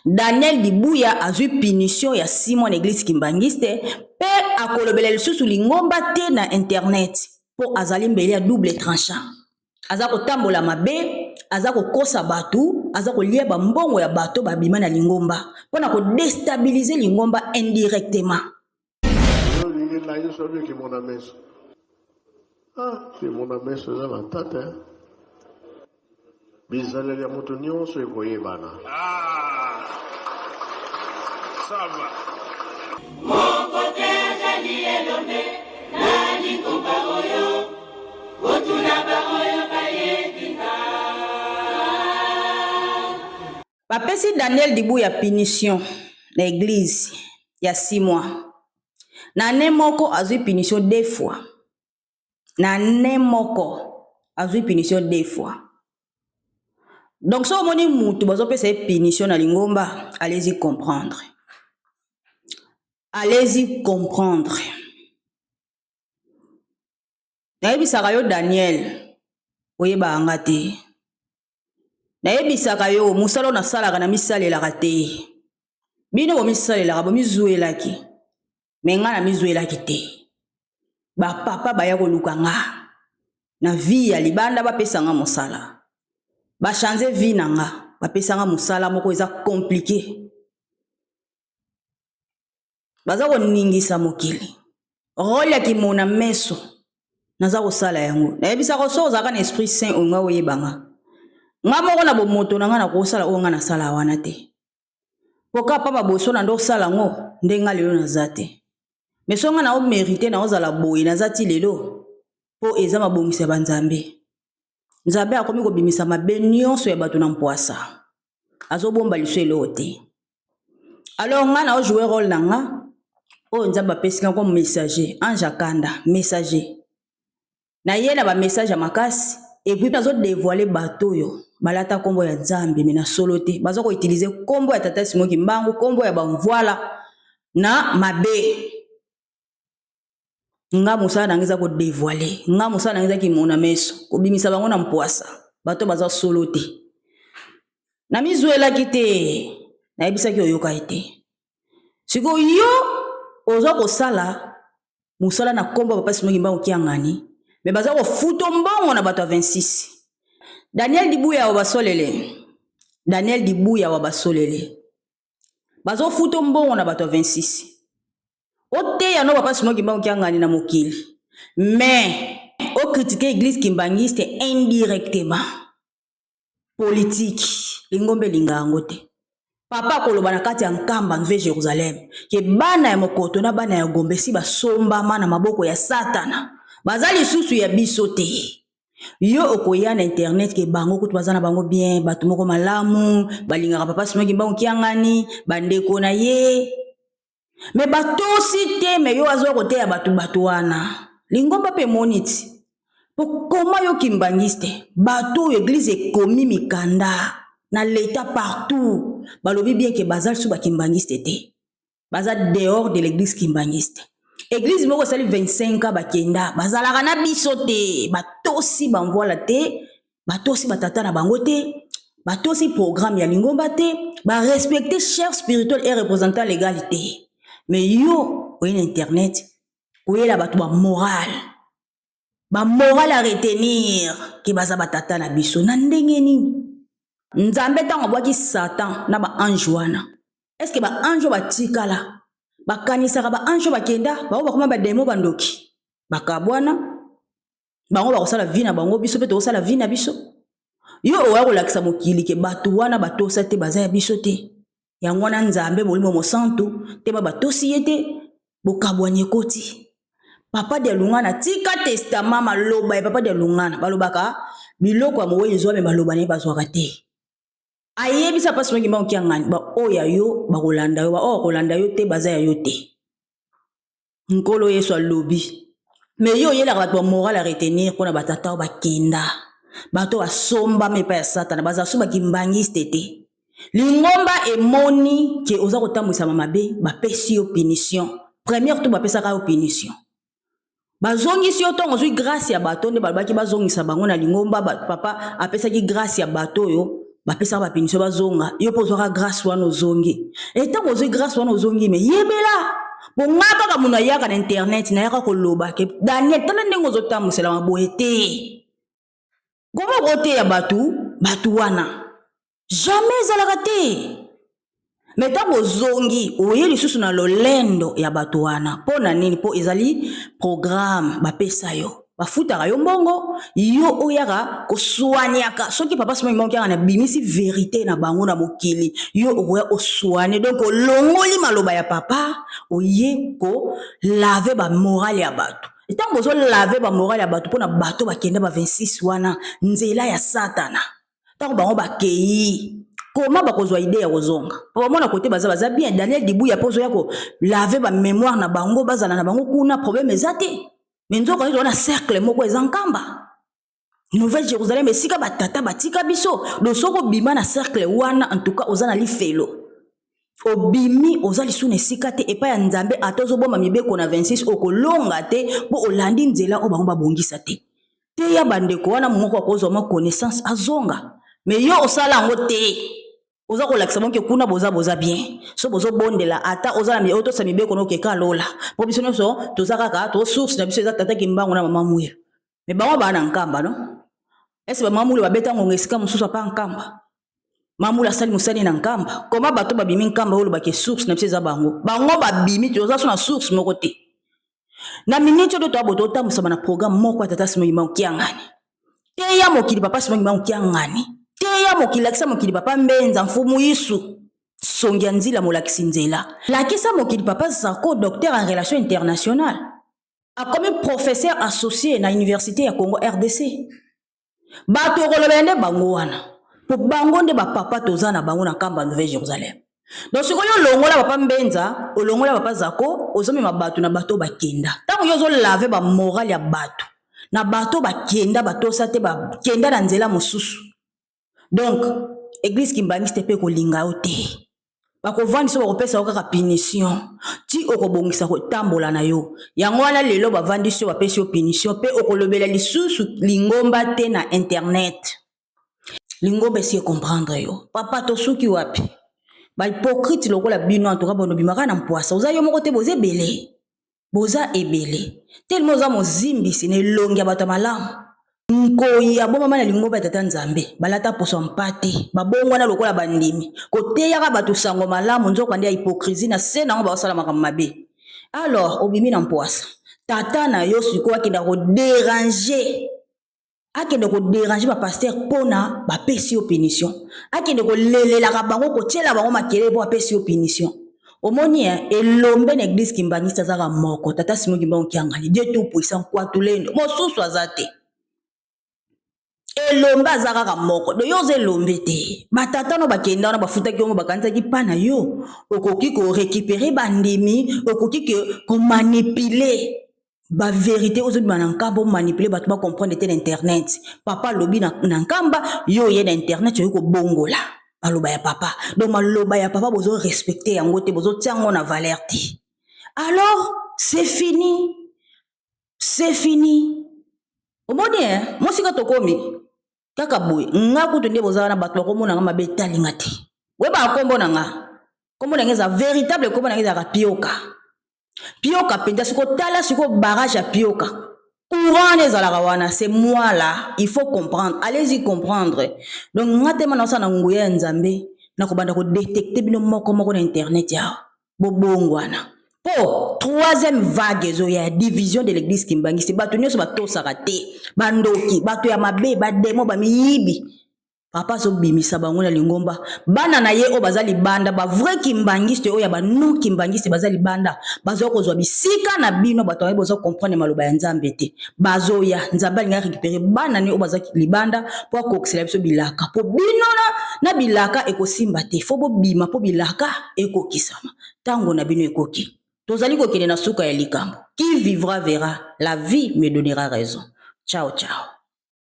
Daniel Dibuya a eu punition ya 6 mois na église kimbangiste pe akolobela lisusu lingomba te na internet po azali mbeli ya double tranchant. Aza kotambola mabe, aza kokosa batu, aza kolia ba mbongo ya bato babima na lingomba pona ko déstabiliser lingomba indirectement. Ah, c'est mon ami, c'est la tête, hein. Bizarre, les moutons, c'est quoi, bana. Ah, ça va. Mon côté, j'ai dit, l'homme, la lingomba, oyo, otuna baoyo, bayedina. Bapesi Daniel Dibuya punition na église ya 6 mois. Na nemoko azui punition 2 fois. Na nemoko azui punition 2 fois. Donc si on dit mutu bazo pesa punition na lingomba, allez-y comprendre. Allez-y comprendre. Nayebisaka yo Daniel oyeba anga te. Nayebisaka yo musalo na salaka na misalelaka te. Bino bo misalelaka bo mizuelaki. Menga na mizuelaki te. Ba papa baya koluka nga na vie ya libanda bapesa nga mosala. Ba changer vie na nga bapesa nga mosala moko eza compliqué. Baza ko ningisa mokili. Role ya kimona meso naza kosala yango. Nayebisa ko so ozaka na esprit saint onga oyebanga. Nga moko na bomoto na nga na kosala onga na sala wana te. Poka papa boso na ndo sala ngo ndenga lelo nazate. Mais si on a mérité na ozala boye na zati lelo po eza mabongisa banzambe. Nzambe akomi ko bimisa mabe nyonso ya bato na mpoasa. Azobomba liselo te. Alors nga na jouer rôle na nga o nzamba pesika comme messager, ange akanda, messager. Na yena ba message makasi et puis nazo dévoiler bato yo. Balata kombo ya Nzambe mais na solo te. Bazo ko utiliser kombo ya tata Simoki Mbangu, kombo ya banvoila na mabe. Nga musala nangeza ko dévoiler, nga musala nangeza ki mona meso, ko bimisa bango na mpoasa, bato baza solo te. Na mizuela kite, na yebisa ki oyoka ite. Siko yo ozo ko sala musala na kombo papa Simoki Mbangu kiangani, mais baza ko futo mbongo na bato 26. Daniel Dibuya wa basolele. Daniel Dibuya wa basolele. Bazo futo mbongo na bato 26. Ote ya no papa Simoki Mbangu kiangani na mokili. Mais o critiquer église kimbangiste indirectement. Politique lingombe lingango te. Papa koloba na kati ya nkamba nve Jérusalem ke bana ya mokoto na bana ya Gombe si basomba mana maboko ya Satana. Bazali susu ya biso te. Yo okoya na internet ke bango kutu bazana bango bien, batu moko malamu, balingaka papa Simoki Mbangu kiangani, bandeko na ye. Mais bato si te me yo azo kote ya batu wana. Lingomba pe moniti. Po koma yo kimbangiste, bato église ekomi mikanda na l'état partout. Balobi bien ke bazal sou ba kimbangiste te. Bazal dehors de l'église kimbangiste. Église moko sali 25 ans bakenda, bazalaka na biso te, bato si banvoila te, bato si batata na bango te, bato si programme ya lingomba te, ba respecter chef spirituel et représentant légal te. Mais yo, oye internet, oye la bato ba moral. Ba moral à retenir ki baza batata na biso na ndenge nini. Nzambe tango bwaki Satan na ba ange wana. Est-ce que ba ange ba tikala? Ba kanisa ba ange ba kenda, ba ba koma ba demo bandoki. Bakabwana bango ba kosala vie na bango biso pe to kosala vie na biso. Yo oya ko lakisa mokili ke batu wana batosa te baza ya biso te. Yango wana Nzambe molimo mo santu te ba batosi yete bokabwanye koti. Papa de lungana tika testament maloba ya papa de lungana balobaka biloko amowe nzwa me baloba ne bazwaka te. Ayebisa pasi Simoki Mbangu kiangani ba oya yo ba kolanda yo ba o kolanda yo te baza ya yo te. Nkolo Yesu alobi. Mais yo yela bato moral à retenir pona batata ba kenda. Bato basomba me pa ya Satana baza so ba kimbangiste te. Lingomba emoni ke oza kotambwisa mabe ba pesi yo punition. Première to ba pesa ka yo punition. Bazongisi yo tongo zui grâce ya bato nde balobaki bazongisa bango na lingomba papa apesa ki grâce ya bato yo bapesa ba pénition bazonga yo pozwaka grâce wana ozongi etango ozwi grâce wana ozongi me yebela bonga kaka muna yaka na internet na yaka koloba ke Daniel tala ndenge ozotamwisela maboye te goma kote ya batu wana jamais ezalaka te me ntango ozongi oye lisusu na lolendo ya batu wana mpo na nini mpo ezali programme bapesa yo bafutaka yo mbongo yo oyaka koswaniaka soki papa sima moko yaka na bimisi vérité na bango na mokili yo okoya oswane donc olongoli maloba ya papa oye ko lave ba morale ya bato ntango ozolave ba morale ya bato mpona bato bakenda ba 26 wana nzela ya satana ntango bango bakei koma bakozwa ide ya kozonga papa mona kote baza bien Daniel Dibuya pozo yako lave ba mémoire na bango bazala na bango kuna problème ezate mais nous avons un cercle moko ezankamba Nouvelle Jérusalem esika batata batika biso do soko bima na cercle wana en tout cas ozana li felo obimi ozali suna esika te epa ya nzambe atozo boma mibeko na 26 okolonga te po olandi nzela o bango babongisa te ya bandeko wana moko akozwa ma connaissance azonga mais yo osala ngo te oza kolakisa monke kuna boza bien so bozo bondela ata oza na mioto sa mibeko no keka lola po biso nyonso toza kaka to source na biso eza tata kimbango na mama muyo me bango bana nkamba no ese ba mama muyo babeta ngonga esika mususu pa nkamba mama muyo asali musani na nkamba koma bato babimi nkamba olo bake source na biso eza bango babimi toza so na source moko te na minute do to aboto tamusama na programme moko tata simo yima okiangani te ya mokili papa simo yima okiangani teya mokilakisa mokili papa mbenza mfumu yisu songi ya nzila molakisi nzela lakisa mokili papa Zako docteur en relations internationales a comme professeur associé na université ya Congo RDC bato kolobende bango wana po bango nde bapapa toza na bango na kamba Nouvelle Jérusalem donc sikoyo longola papa mbenza olongola papa Zako ozomema bato na bato bakenda tango yo lave ba moral ya bato na bato bakenda batosa te bakenda na nzela mosusu. Donc, église kimbangiste pe kolinga ote. Bako vandi so bakopesa okaka punition. Ti okobongisa ko tambola na yo. Yango wana lelo bavandi so bapesi yo punition pe okolobela lisusu lingomba te na internet. Lingomba si comprendre yo. Papa to suki wapi. Ba hypocrite lokola bino en tout cas bono bimaka na mpoasa. Oza yo moko te boze ebele. Boza ebele. Tellement za mozimbi sine longi bato malamu. Nkoyi ya boma mana lingomba tata nzambe balata poso mpate babongo na lokola bandimi koteyaka bato sango malamu nzoko ndia hypocrisie na sena ngo basala makambo mabe alors obimi na mpoasa tata na yo siko akenda ko déranger ba pasteur pona ba pesi yo punition akende ko lelela ka bango ko tiela bango makele po apesi yo punition omoni elombe na église kimbangisa zaka moko tata simo kimbango kiangali Dieu tout puissant kwa tulendo mosusu azate elomba zaka moko do yoze lombe te batata no bakenda na bafuta ki ngo bakanza ki pana yo okoki ko récupérer bandimi okoki ko manipuler ba vérité ozo bana nkamba manipuler bato ba comprendre te internet papa lobi na nkamba yo ye na internet yo ko bongola maloba ya papa donc maloba ya papa bozo respecter yango te bozo tiango na valeur te alors c'est fini omoni mosika tokomi kaka boy nga kutu nde bozala na bato bakomona nga mabe talinga te we ba kombo na nga za véritable kombo na nga za pioka penda siko tala siko barrage ya pioka courant ezalaka wana c'est moi là il faut comprendre allez-y comprendre donc nga tema na osana nguya nzambe na kobanda ko détecter bino moko na internet ya bobongwana. Po troisième vague zo ya division de l'église kimbangisi bato nyoso batosaka te bandoki bato ya mabe bademo bamiyibi papa so bimisa bango na lingomba bana na ye o bazali banda ba vrai kimbangisi o ya ba non kimbangisi bazali banda bazo kozwa bisika na bino bato ba bozo comprendre maloba ya nzambe te bazo ya nzambe nga récupérer bana ni o bazaki libanda po kokisela biso bilaka po bino na bilaka ekosimba te fo bo bima po bilaka ekokisama tango na bino ekoki. Tozali kokende na suka ya likambo. Qui vivra verra, la vie me donnera raison. Ciao, ciao.